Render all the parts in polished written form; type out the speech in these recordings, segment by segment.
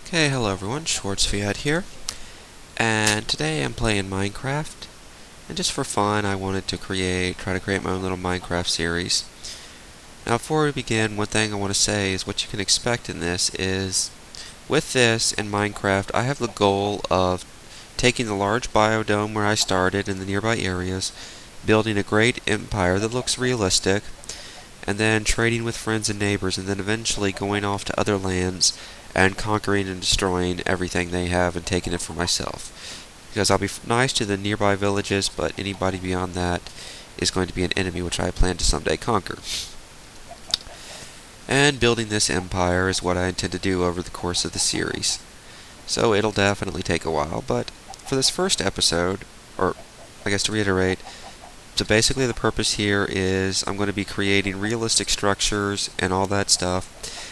Okay, hello everyone, Schwarzpferd here, and today I'm playing Minecraft, and just for fun I wanted to try to create my own little Minecraft series. Now before we begin, one thing I want to say is what you can expect in this is, with this in Minecraft, I have the goal of taking the large biodome where I started in the nearby areas, building a great empire that looks realistic, and then trading with friends and neighbors, and then eventually going off to other lands and conquering and destroying everything they have and taking it for myself. Because I'll be nice to the nearby villages, but anybody beyond that is going to be an enemy which I plan to someday conquer. And building this empire is what I intend to do over the course of the series. So it'll definitely take a while, but for this first episode, or I guess to reiterate, so basically the purpose here is I'm going to be creating realistic structures and all that stuff.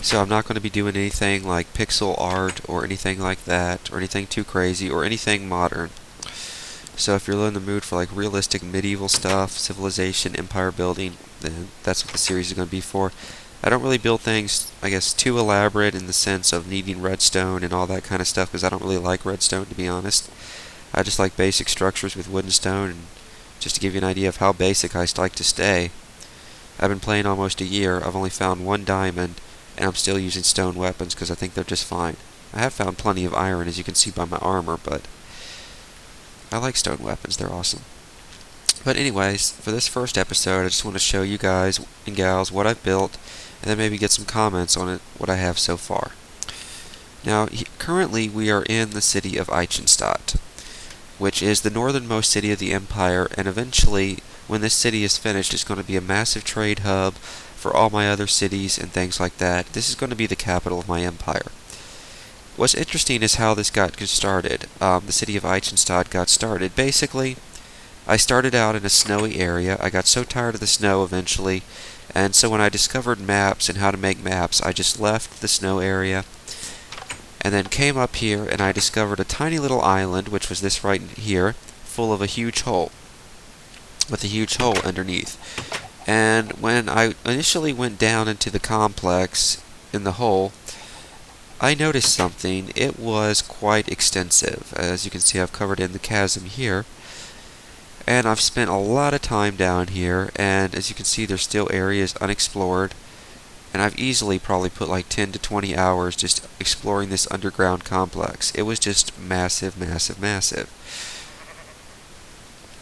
So I'm not going to be doing anything like pixel art or anything like that, or anything too crazy, or anything modern. So if you're in the mood for like realistic medieval stuff, civilization, empire building, then that's what the series is going to be for. I don't really build things, I guess, too elaborate in the sense of needing redstone and all that kind of stuff, because I don't really like redstone, to be honest. I just like basic structures with wood and stone, and just to give you an idea of how basic I like to stay, I've been playing almost a year. I've only found one diamond, and I'm still using stone weapons because I think they're just fine. I have found plenty of iron, as you can see by my armor, but I like stone weapons. They're awesome. But anyways, for this first episode, I just want to show you guys and gals what I've built, and then maybe get some comments on it, what I have so far. Now, currently we are in the city of Eichenstadt, which is the northernmost city of the empire, and eventually, when this city is finished, it's going to be a massive trade hub for all my other cities and things like that. This is going to be the capital of my empire. What's interesting is how this got started. The city of Eichenstadt got started. Basically, I started out in a snowy area. I got so tired of the snow eventually, and so when I discovered maps and how to make maps, I just left the snow area and then came up here, and I discovered a tiny little island, which was this right here, full of a huge hole, with a huge hole underneath. And when I initially went down into the complex in the hole, I noticed something. It was quite extensive. As you can see, I've covered in the chasm here, and I've spent a lot of time down here, and as you can see, there's still areas unexplored, and I've easily probably put like 10 to 20 hours just exploring this underground complex. It was just massive, massive, massive.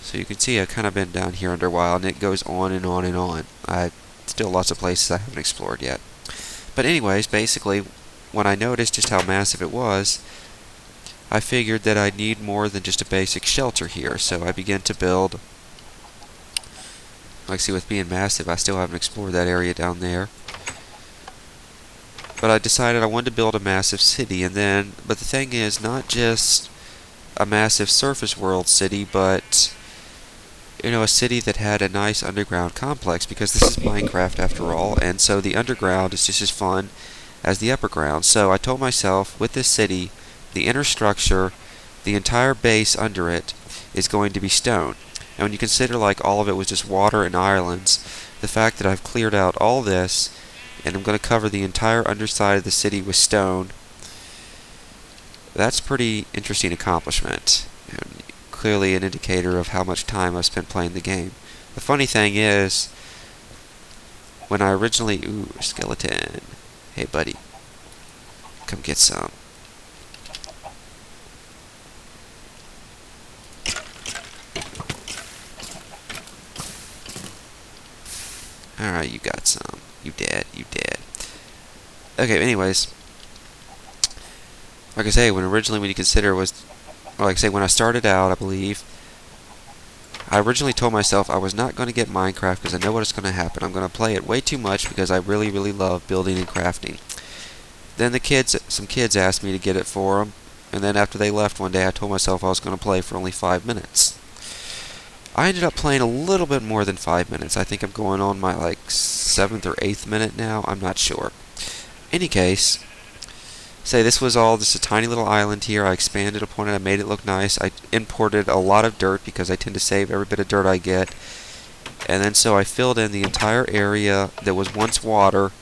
So you can see I've kind of been down here under a while, and it goes on and on and on. Still lots of places I haven't explored yet. But anyways, basically, when I noticed just how massive it was, I figured that I'd need more than just a basic shelter here. So I began to build. Like, see, with being massive, I still haven't explored that area down there. But I decided I wanted to build a massive city, but the thing is, not just a massive surface world city, but a city that had a nice underground complex, because this is Minecraft after all, and so the underground is just as fun as the upper ground. So I told myself, with this city, the inner structure, the entire base under it, is going to be stone. And when you consider like all of it was just water and islands, the fact that I've cleared out all this, and I'm going to cover the entire underside of the city with stone, that's a pretty interesting accomplishment. And clearly an indicator of how much time I've spent playing the game. The funny thing is, when I originally... Ooh, skeleton. Hey, buddy. Come get some. Alright, you got some. You dead. You dead. Okay, anyways. Like I say, when you consider when I started out, I believe, I originally told myself I was not going to get Minecraft because I know what's going to happen. I'm going to play it way too much because I really, really love building and crafting. Then some kids asked me to get it for them, and then after they left one day, I told myself I was going to play for only 5 minutes. I ended up playing a little bit more than 5 minutes. I think I'm going on my 7th or 8th minute now. I'm not sure. Any case, this was all just a tiny little island here. I expanded upon it. I made it look nice. I imported a lot of dirt because I tend to save every bit of dirt I get. And then so I filled in the entire area that was once water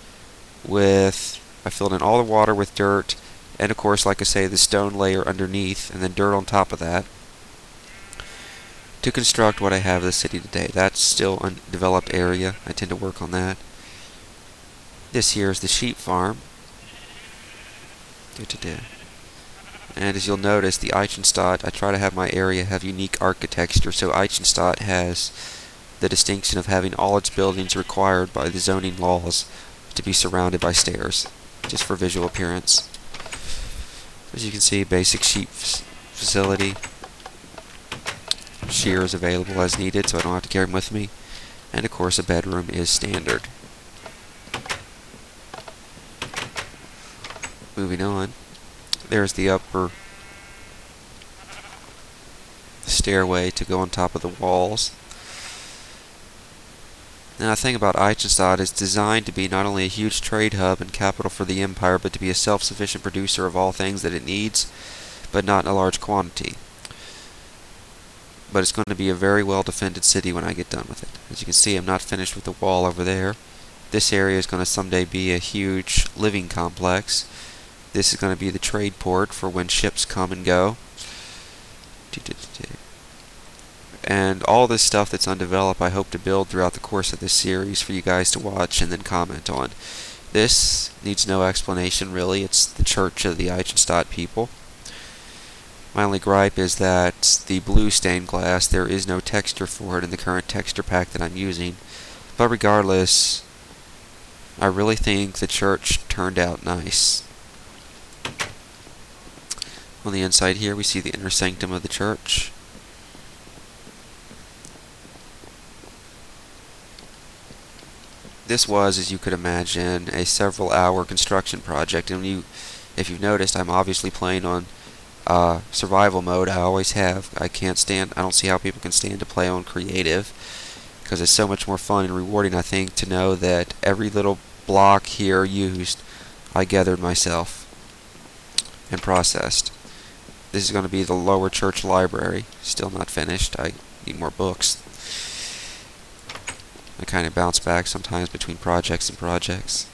I filled in all the water with dirt, And of course, like I say, the stone layer underneath, and then dirt on top of that, to construct what I have of the city today. That's still an undeveloped area. I tend to work on that. This here is the sheep farm. And as you'll notice, the Eichenstadt, I try to have my area have unique architecture. So Eichenstadt has the distinction of having all its buildings required by the zoning laws to be surrounded by stairs, just for visual appearance. As you can see, basic sheep facility. Shears available as needed, so I don't have to carry them with me. And of course, a bedroom is standard. Moving on, there's the upper stairway to go on top of the walls. Now, the thing about Eichenstadt is designed to be not only a huge trade hub and capital for the empire, but to be a self-sufficient producer of all things that it needs, but not in a large quantity. But it's going to be a very well-defended city when I get done with it. As you can see, I'm not finished with the wall over there. This area is going to someday be a huge living complex. This is going to be the trade port for when ships come and go. And all this stuff that's undeveloped, I hope to build throughout the course of this series for you guys to watch and then comment on. This needs no explanation, really. It's the church of the Eichenstadt people. My only gripe is that the blue stained glass, there is no texture for it in the current texture pack that I'm using. But regardless, I really think the church turned out nice. On the inside here, we see the inner sanctum of the church. This was, as you could imagine, a several-hour construction project, and if you've noticed, I'm obviously playing on survival mode. I always have. I don't see how people can stand to play on creative, because it's so much more fun and rewarding, I think, to know that every little block here used, I gathered myself and processed. This is going to be the lower church library. Still not finished. I need more books. I kind of bounce back sometimes between projects and projects.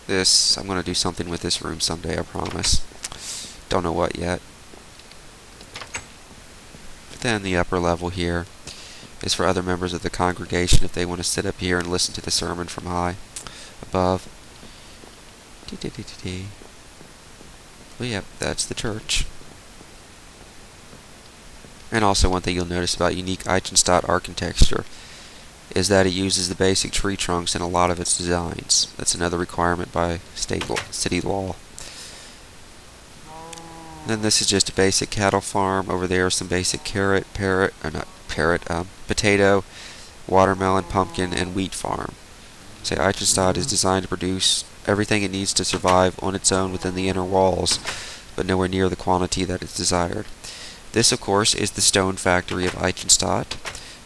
I'm going to do something with this room someday, I promise. Don't know what yet. But then the upper level here is for other members of the congregation if they want to sit up here and listen to the sermon from high above. Well, yep, that's the church. And also one thing you'll notice about unique Eichenstadt architecture is that it uses the basic tree trunks in a lot of its designs. That's another requirement by city law. And then this is just a basic cattle farm. Over there some basic potato, watermelon, pumpkin, and wheat farm. So Eichenstadt is designed to produce everything it needs to survive on its own within the inner walls, but nowhere near the quantity that is desired. This, of course, is the stone factory of Eichenstadt,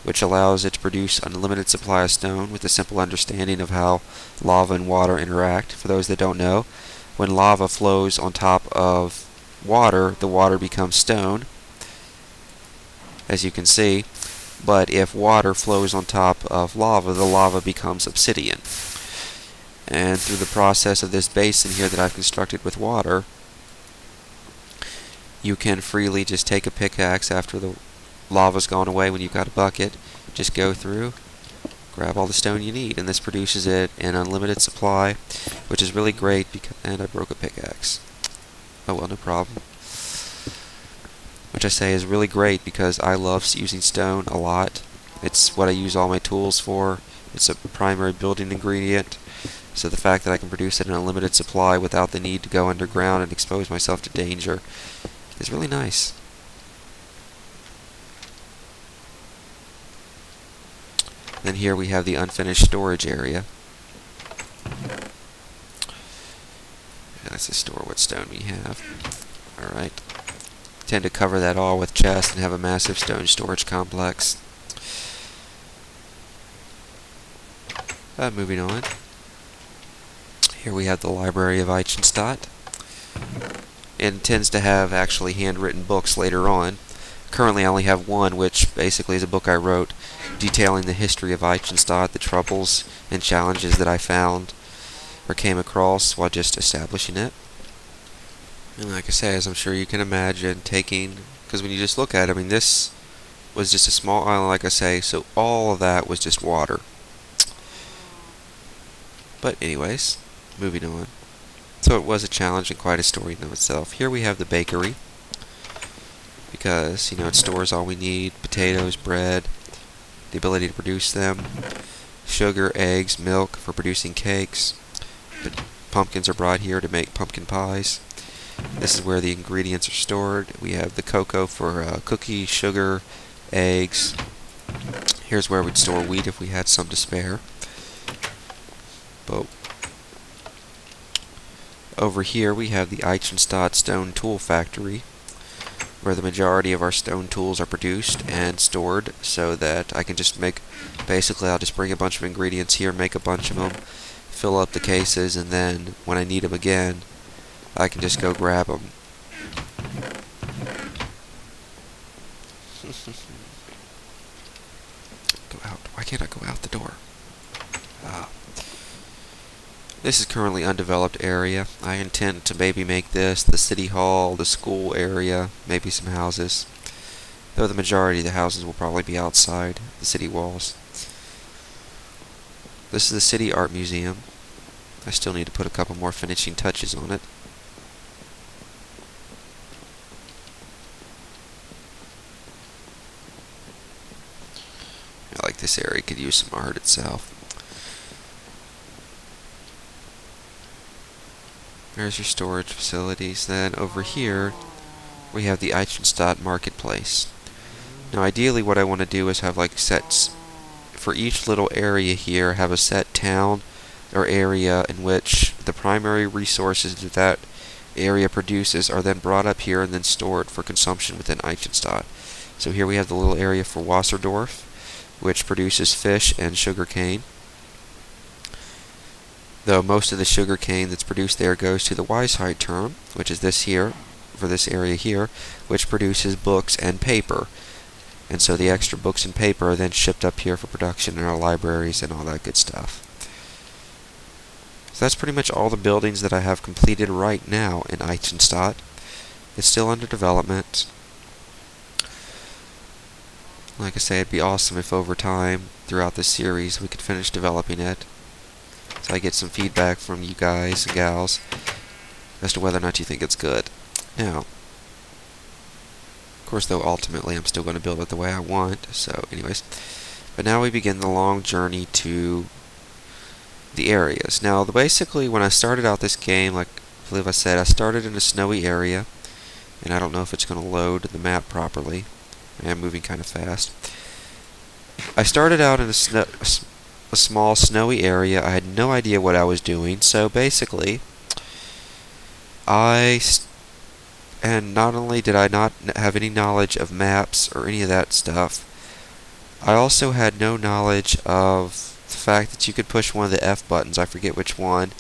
which allows it to produce an unlimited supply of stone with a simple understanding of how lava and water interact. For those that don't know, when lava flows on top of water, the water becomes stone, as you can see. But if water flows on top of lava, the lava becomes obsidian. And through the process of this basin here that I've constructed with water, you can freely just take a pickaxe after the lava's gone away when you've got a bucket, just go through, grab all the stone you need, and this produces it in unlimited supply, which is really great and I broke a pickaxe. Oh well, no problem. Which I say is really great because I love using stone a lot. It's what I use all my tools for. It's a primary building ingredient. So the fact that I can produce it in a limited supply without the need to go underground and expose myself to danger is really nice. Then here we have the unfinished storage area. Let's just store what stone we have. Alright. Tend to cover that all with chests and have a massive stone storage complex. Moving on. Here we have the Library of Eichenstadt. It tends to have actually handwritten books later on. Currently I only have one, which basically is a book I wrote detailing the history of Eichenstadt, the troubles and challenges that I found or came across while just establishing it. And like I say, as I'm sure you can imagine, because when you just look at it, I mean, this was just a small island, like I say, so all of that was just water. But anyways, moving on. So it was a challenge and quite a story in of itself. Here we have the bakery, because, it stores all we need: potatoes, bread, the ability to produce them, sugar, eggs, milk for producing cakes. The pumpkins are brought here to make pumpkin pies. This is where the ingredients are stored. We have the cocoa for cookies, sugar, eggs. Here's where we'd store wheat if we had some to spare. But over here we have the Eichenstadt stone tool factory, where the majority of our stone tools are produced and stored, so that I can just basically I'll just bring a bunch of ingredients here, make a bunch of them, fill up the cases, and then when I need them again, I can just go grab them. Go out. Why can't I go out the door? This is currently undeveloped area. I intend to maybe make this the city hall, the school area, maybe some houses. Though the majority of the houses will probably be outside the city walls. This is the City Art Museum. I still need to put a couple more finishing touches on it. I like this area, could use some art itself. There's your storage facilities. Then over here we have the Eichenstadt marketplace. Now ideally what I want to do is have like sets for each little area here, have a set town or area in which the primary resources that area produces are then brought up here and then stored for consumption within Eichenstadt. So here we have the little area for Wasserdorf, which produces fish and sugar cane. Though most of the sugar cane that's produced there goes to the Weißheit Türm, which is this here, for this area here, which produces books and paper. And so the extra books and paper are then shipped up here for production in our libraries and all that good stuff. So that's pretty much all the buildings that I have completed right now in Eichenstadt. It's still under development. Like I say, it'd be awesome if over time, throughout this series, we could finish developing it. So I get some feedback from you guys and gals as to whether or not you think it's good. Now, of course, though, ultimately I'm still going to build it the way I want. So anyways, but now we begin the long journey to the areas. Now, basically, when I started out this game, like I believe I said, I started in a snowy area, and I don't know if it's going to load the map properly. I am moving kind of fast. I started out in a small snowy area. I had no idea what I was doing, so basically and not only did I not have any knowledge of maps or any of that stuff, I also had no knowledge of the fact that you could push one of the F buttons, I forget which one,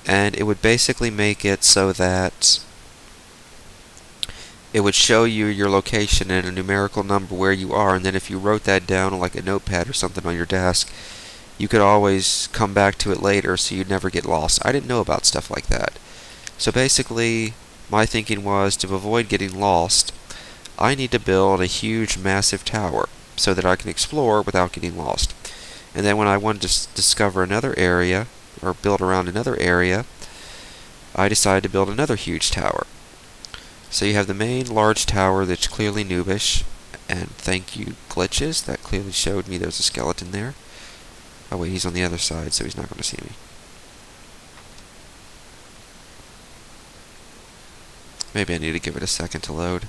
and it would basically make it so that it would show you your location and a numerical number where you are, and then if you wrote that down on like a notepad or something on your desk, you could always come back to it later so you'd never get lost. I didn't know about stuff like that. So basically, my thinking was, to avoid getting lost, I need to build a huge, massive tower so that I can explore without getting lost. And then when I wanted to discover another area, or build around another area, I decided to build another huge tower. So you have the main large tower that's clearly noobish, and thank you, glitches, that clearly showed me there's a skeleton there. Oh wait, he's on the other side, so he's not going to see me. Maybe I need to give it a second to load.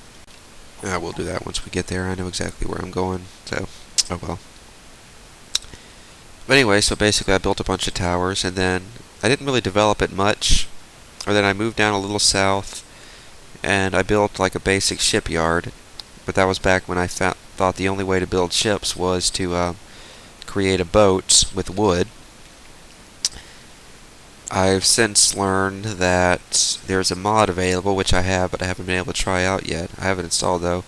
We'll do that once we get there. I know exactly where I'm going, so, oh well. But anyway, so basically I built a bunch of towers, and then I didn't really develop it much, or then I moved down a little south, and I built like a basic shipyard, but that was back when I thought the only way to build ships was to create a boat with wood. I've since learned that there's a mod available, which I have, but I haven't been able to try out yet. I haven't installed, though,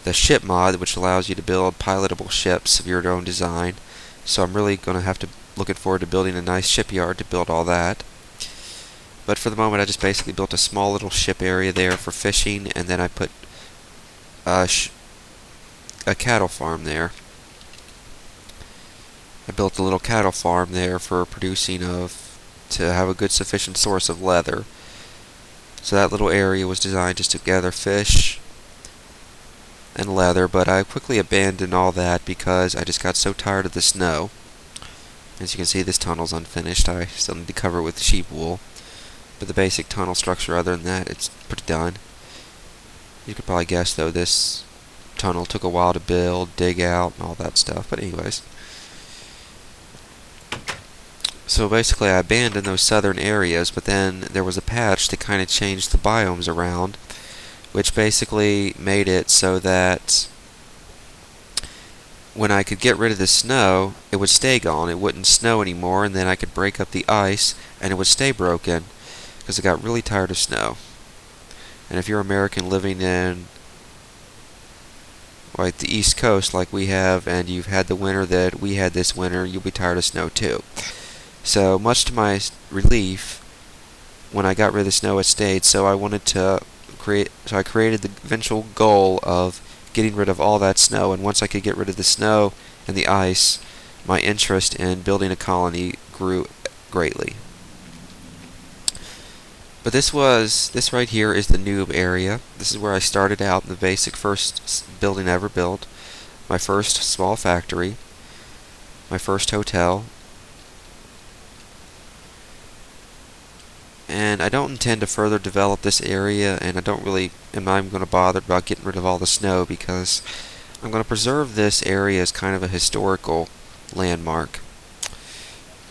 the ship mod, which allows you to build pilotable ships of your own design. So I'm really going to looking forward to building a nice shipyard to build all that. But for the moment, I just basically built a small little ship area there for fishing, and then I put a cattle farm there. I built a little cattle farm there for producing to have a good sufficient source of leather. So that little area was designed just to gather fish and leather, but I quickly abandoned all that because I just got so tired of the snow. As you can see, this tunnel's unfinished. I still need to cover it with sheep wool. But the basic tunnel structure, other than that, it's pretty done. You could probably guess, though, this tunnel took a while to build, dig out, and all that stuff. But anyways. So basically I abandoned those southern areas, but then there was a patch that kind of changed the biomes around, which basically made it so that when I could get rid of the snow, it would stay gone. It wouldn't snow anymore, and then I could break up the ice, and it would stay broken, because I got really tired of snow. And if you're American living in like the East Coast like we have, and you've had the winter that we had this winter, you'll be tired of snow too. So much to my relief, when I got rid of the snow, it stayed. So I wanted to I created the eventual goal of getting rid of all that snow. And once I could get rid of the snow and the ice, my interest in building a colony grew greatly. But this right here is the noob area. This is where I started out in the basic first building I ever built. My first small factory. My first hotel. And I don't intend to further develop this area, and I don't really am going to bother about getting rid of all the snow, because I'm going to preserve this area as kind of a historical landmark.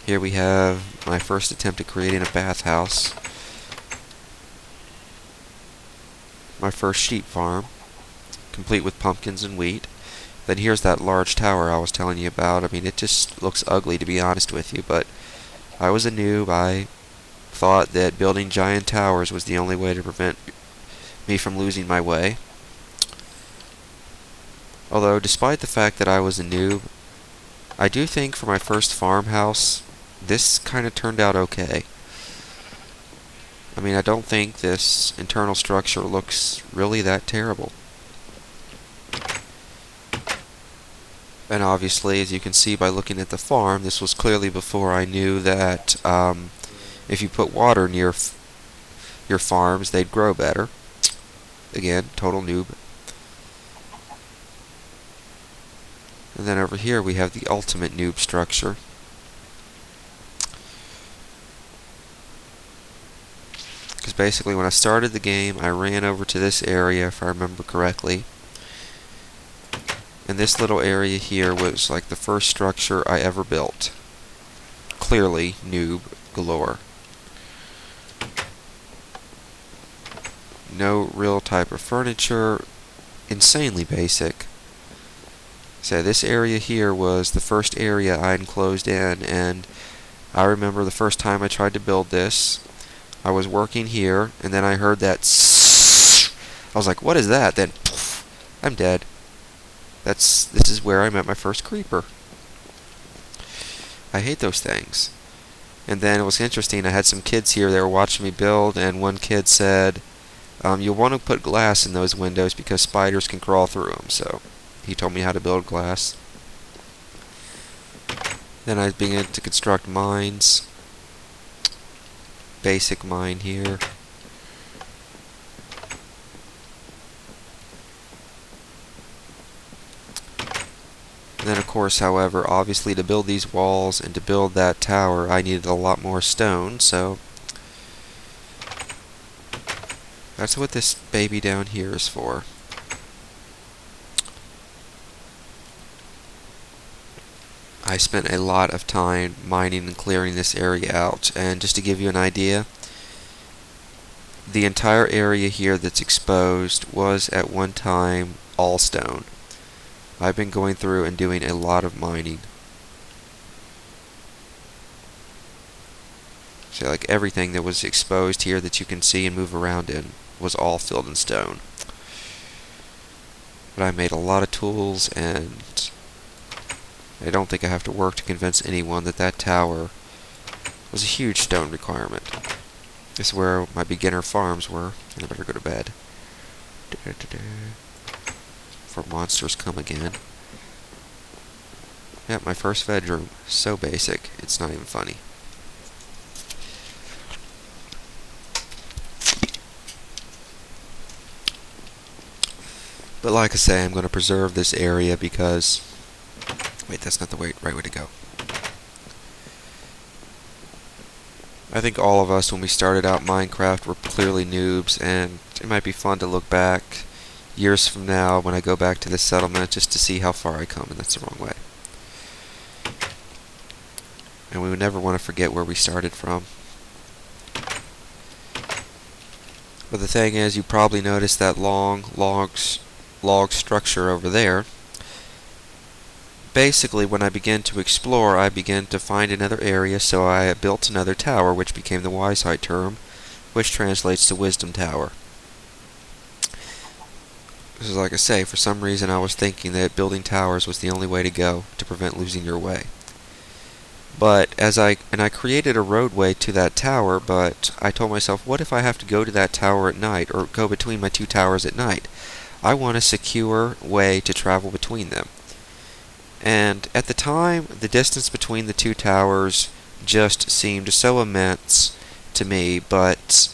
Here we have my first attempt at creating a bathhouse. My first sheep farm, complete with pumpkins and wheat. Then here's that large tower I was telling you about. I mean, it just looks ugly, to be honest with you, but I was a noob. I thought that building giant towers was the only way to prevent me from losing my way. Although, despite the fact that I was a noob, I do think for my first farmhouse, this kind of turned out okay. I mean, I don't think this internal structure looks really that terrible. And obviously, as you can see by looking at the farm, this was clearly before I knew that if you put water near your farms, they'd grow better. Again, total noob. And then over here we have the ultimate noob structure. Because basically when I started the game, I ran over to this area, if I remember correctly. And this little area here was like the first structure I ever built. Clearly, noob galore. No real type of furniture. Insanely basic. So this area here was the first area I enclosed in, and I remember the first time I tried to build this, I was working here, and then I heard that I was like, what is that? Then poof, I'm dead. This is where I met my first creeper. I hate those things. And then it was interesting, I had some kids here, they were watching me build, and one kid said, you'll want to put glass in those windows because spiders can crawl through them. So he told me how to build glass. Then I began to construct mines. Basic mine here. And then of course, however, obviously to build these walls and to build that tower, I needed a lot more stone, so that's what this baby down here is for. I spent a lot of time mining and clearing this area out, and just to give you an idea, the entire area here that's exposed was at one time all stone. I've been going through and doing a lot of mining. So like everything that was exposed here that you can see and move around in was all filled in stone. But I made a lot of tools, and I don't think I have to work to convince anyone that that tower was a huge stone requirement. This is where my beginner farms were, and I better go to bed. Before monsters come again. Yep, my first bedroom. So basic, it's not even funny. But like I say, I'm going to preserve this area because... Wait, that's not the right way to go. I think all of us, when we started out Minecraft, were clearly noobs, and it might be fun to look back years from now when I go back to this settlement just to see how far I come, and that's the wrong way. And we would never want to forget where we started from. But the thing is, you probably noticed that long log structure over there. Basically, when I began to explore, I began to find another area, so I built another tower, which became the Weißheit Türm, which translates to Wisdom Tower. This is like I say, for some reason I was thinking that building towers was the only way to go to prevent losing your way. But I created a roadway to that tower, but I told myself, what if I have to go to that tower at night, or go between my two towers at night? I want a secure way to travel between them. And at the time, the distance between the two towers just seemed so immense to me, but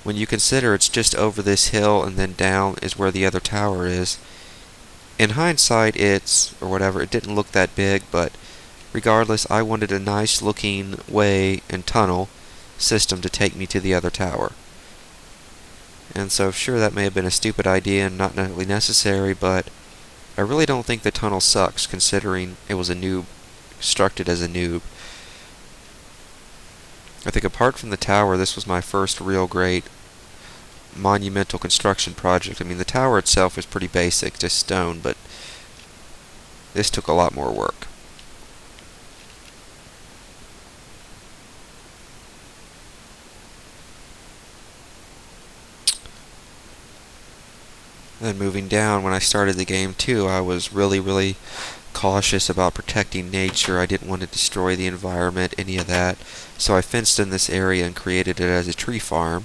when you consider it's just over this hill and then down is where the other tower is, in hindsight it didn't look that big, but regardless, I wanted a nice looking way and tunnel system to take me to the other tower. And so sure, that may have been a stupid idea and not really necessary, but I really don't think the tunnel sucks, considering it was a noob, constructed as a noob. I think apart from the tower, this was my first real great monumental construction project. I mean, the tower itself was pretty basic, just stone, but this took a lot more work. Then moving down, when I started the game too, I was really cautious about protecting nature. I didn't want to destroy the environment, any of that. So I fenced in this area and created it as a tree farm,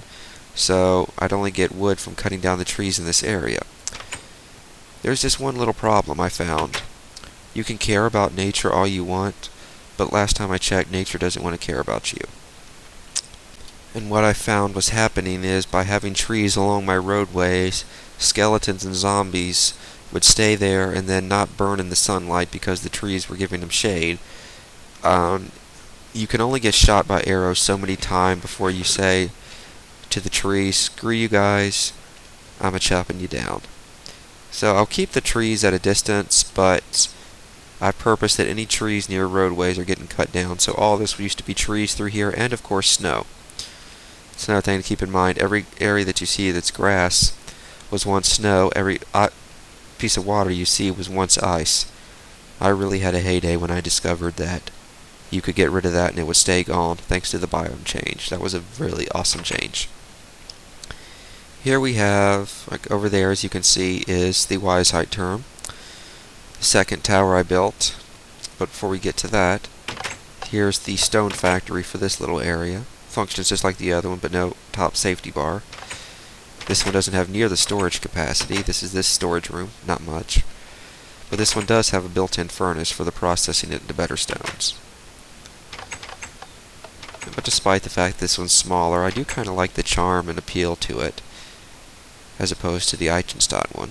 so I'd only get wood from cutting down the trees in this area. There's just one little problem I found. You can care about nature all you want, but last time I checked, nature doesn't want to care about you. And what I found was happening is, by having trees along my roadways, skeletons and zombies would stay there and then not burn in the sunlight because the trees were giving them shade. You can only get shot by arrows so many times before you say to the trees, screw you guys, I'm a-chopping you down. So I'll keep the trees at a distance, but I purpose that any trees near roadways are getting cut down. So all this used to be trees through here, and of course snow. It's another thing to keep in mind. Every area that you see that's grass was once snow. Every piece of water you see was once ice. I really had a heyday when I discovered that you could get rid of that and it would stay gone thanks to the biome change. That was a really awesome change. Here we have, like over there as you can see, is the Weißheit Türm, the second tower I built. But before we get to that, here's the stone factory for this little area. Functions just like the other one, but no top safety bar. This one doesn't have near the storage capacity. This is this storage room, not much. But this one does have a built-in furnace for the processing it into better stones. But despite the fact this one's smaller, I do kind of like the charm and appeal to it, as opposed to the Eichenstadt one.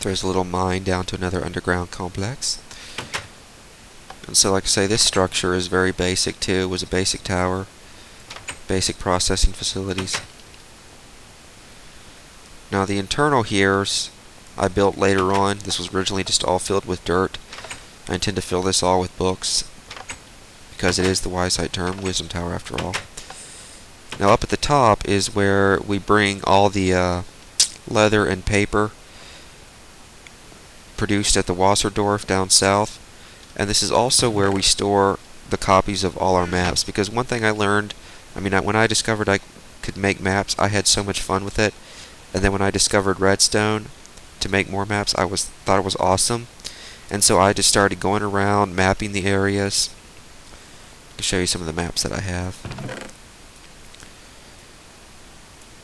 There's a little mine down to another underground complex. And so, like I say, this structure is very basic too. It was a basic tower, basic processing facilities. Now the internal here's I built later on. This was originally just all filled with dirt. I intend to fill this all with books, because it is the Weißheit Türm, Wisdom Tower after all. Now up at the top is where we bring all the leather and paper produced at the Wasserdorf down south. And this is also where we store the copies of all our maps, because one thing I learned, when I discovered I could make maps, I had so much fun with it. And then when I discovered redstone to make more maps, thought it was awesome. And so I just started going around mapping the areas, to show you some of the maps that I have.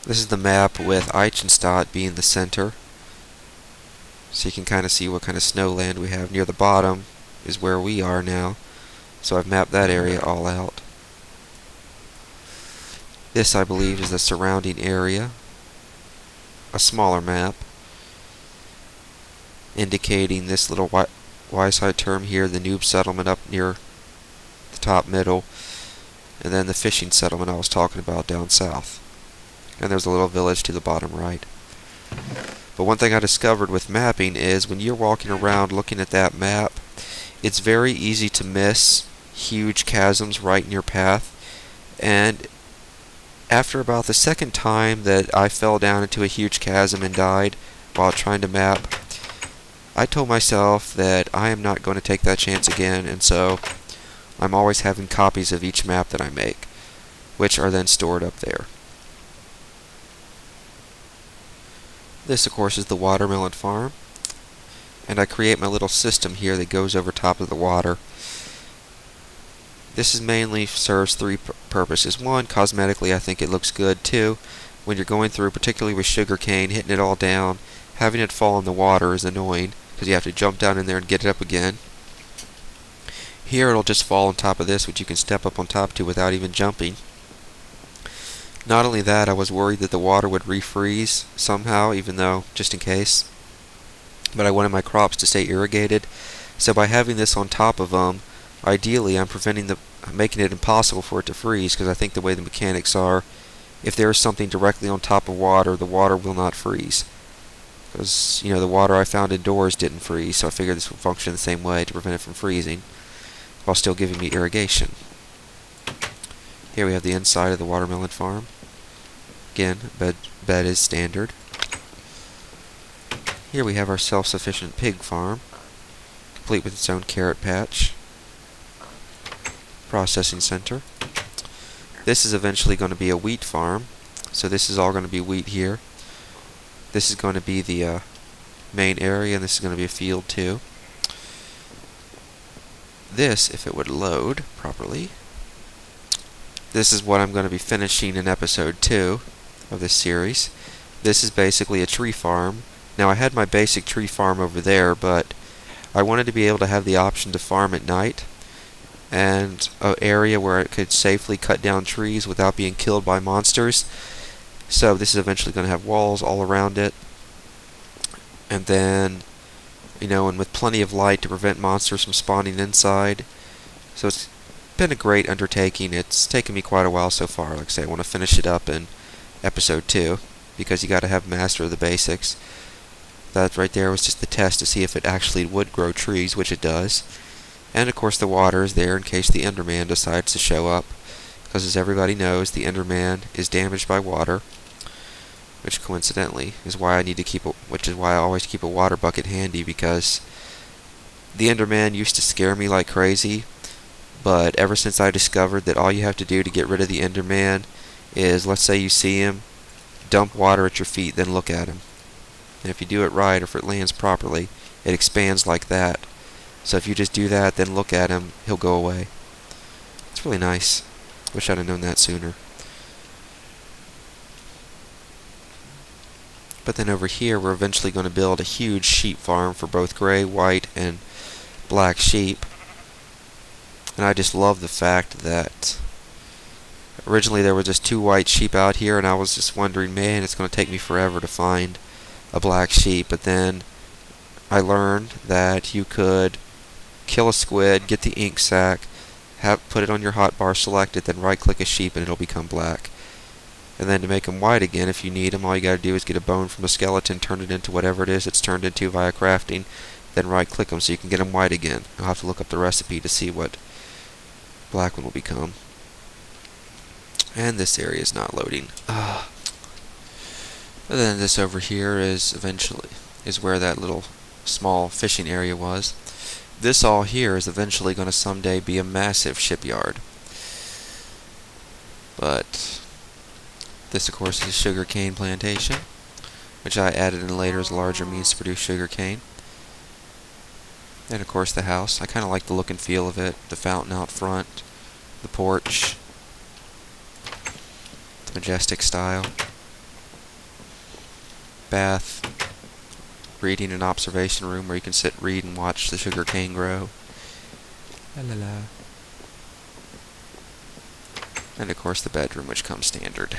This is the map with Eichenstadt being the center. So you can kind of see what kind of snowland we have. Near the bottom is where we are now. So I've mapped that area all out. This, I believe, is the surrounding area. A smaller map indicating this little Weißheit Türm here, the noob settlement up near the top middle, and then the fishing settlement I was talking about down south. And there's a little village to the bottom right. But one thing I discovered with mapping is when you're walking around looking at that map, it's very easy to miss huge chasms right in your path. And after about the second time that I fell down into a huge chasm and died while trying to map, I told myself that I am not going to take that chance again, and so I'm always having copies of each map that I make, which are then stored up there. This, of course, is the watermelon farm, and I create my little system here that goes over top of the water. This is mainly serves three purposes. One, cosmetically, I think it looks good. Two, when you're going through, particularly with sugarcane, hitting it all down, having it fall in the water is annoying, because you have to jump down in there and get it up again. Here it'll just fall on top of this, which you can step up on top to without even jumping. Not only that, I was worried that the water would refreeze somehow, even though, just in case. But I wanted my crops to stay irrigated, so by having this on top of them, ideally I'm making it impossible for it to freeze, because I think the way the mechanics are, if there is something directly on top of water, the water will not freeze. Because, you know, the water I found indoors didn't freeze, so I figured this would function the same way to prevent it from freezing, while still giving me irrigation. Here we have the inside of the watermelon farm. Again, bed is standard. Here we have our self-sufficient pig farm, complete with its own carrot patch. Processing center. This is eventually going to be a wheat farm, so this is all going to be wheat here. This is going to be the main area, and this is going to be a field too. This, if it would load properly, this is what I'm going to be finishing in episode 2 of this series. This is basically a tree farm. Now, I had my basic tree farm over there, but I wanted to be able to have the option to farm at night, and an area where it could safely cut down trees without being killed by monsters. So this is eventually going to have walls all around it, and then, you know, and with plenty of light to prevent monsters from spawning inside. So it's been a great undertaking. It's taken me quite a while so far. Like I say, I want to finish it up in episode 2, because you got to have master of the basics. That right there was just the test to see if it actually would grow trees, which it does. And of course the water is there in case the Enderman decides to show up, because as everybody knows, the Enderman is damaged by water, which coincidentally is why I always keep a water bucket handy, because the Enderman used to scare me like crazy, but ever since I discovered that all you have to do to get rid of the Enderman is, let's say you see him, dump water at your feet, then look at him. And if you do it right, or if it lands properly, it expands like that. So if you just do that, then look at him, he'll go away. It's really nice. Wish I'd have known that sooner. But then over here, we're eventually going to build a huge sheep farm for both gray, white, and black sheep. And I just love the fact that originally there were just 2 white sheep out here, and I was just wondering, man, it's going to take me forever to find a black sheep. But then I learned that you could kill a squid, get the ink sac, put it on your hotbar, select it, then right-click a sheep, and it'll become black. And then to make them white again, if you need them, all you got to do is get a bone from a skeleton, turn it into whatever it is it's turned into via crafting, then right-click them so you can get them white again. I'll have to look up the recipe to see what black one will become. And this area is not loading. But then this over here is where that little small fishing area was. This all here is eventually going to someday be a massive shipyard. But this, of course, is a sugarcane plantation, which I added in later as a larger means to produce sugarcane. And of course the house. I kind of like the look and feel of it. The fountain out front, the porch, the majestic style, bath, reading and observation room where you can sit, read, and watch the sugar cane grow. La la la. And of course the bedroom, which comes standard.